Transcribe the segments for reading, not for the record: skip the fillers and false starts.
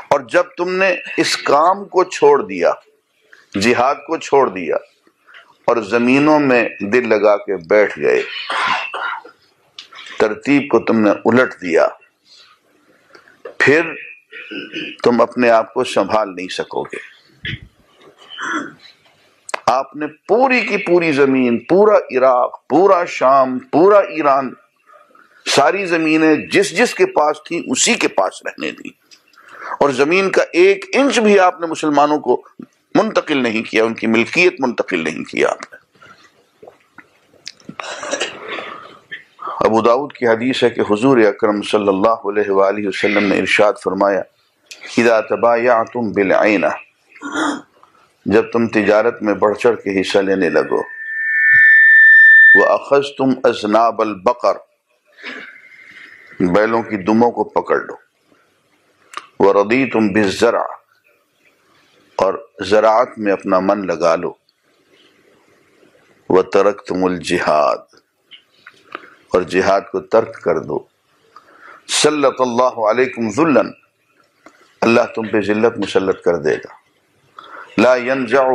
اور جب تم نے اس کام کو چھوڑ دیا، جہاد کو چھوڑ دیا، اور زمینوں میں دل لگا کے بیٹھ گئے، ترتیب کو تم نے الٹ دیا، پھر تم اپنے آپ کو سنبھال نہیں سکو گے۔ آپ نے پوری کی پوری زمین، پورا عراق، پورا شام، پورا ایران، ساری زمینیں جس جس کے پاس تھی اسی کے پاس رہنے دی، اور زمین کا ایک انچ بھی آپ نے مسلمانوں کو منتقل نہیں کیا، ان کی ملکیت منتقل نہیں کیا آپ نے۔ ابو داؤد کی حدیث ہے کہ حضور اکرم صلی اللہ علیہ وآلہ وسلم نے ارشاد فرمایا، اذا تبایعتم بالعینہ، جب تم تجارت میں بڑھ چڑھ کے حصہ لینے لگو، وَأَخَذْتُمْ أَذْنَابَ الْبَقَرِ، بیلوں کی دموں کو پکڑ لو، وَرَضِيتُمْ بِالزَّرْعِ، اور زراعت میں اپنا من لگا لو، وَتَرَكْتُمُ الْجِهَادِ، اور جہاد کو ترک کر دو، سلط اللہ علیکم ذلا، اللہ تم پہ ذلت مسلط کر دے گا، لا ینزعہ،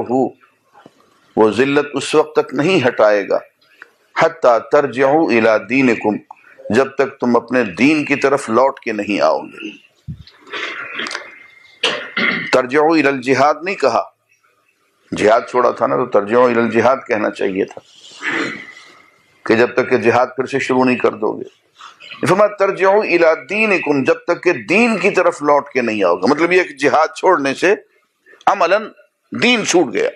وہ ذلت اس وقت تک نہیں ہٹائے گا، حتی ترجعوا الی دینکم، جب تک تم اپنے دین کی طرف لوٹ کے نہیں آؤ گے۔ ترجعوا الی الجہاد نہیں کہا، جہاد چھوڑا تھا نا تو ترجعوا الی الجہاد کہنا چاہیے تھا، کہ جب تک کہ جہاد پھر سے شروع نہیں کر دو گے۔ فرمایا ترجعوا الی دینکم، جب تک کہ دین کی طرف لوٹ کے نہیں آؤ گے، مطلب یہ کہ جہاد چھوڑنے سے عملاً دین چھوٹ گیا۔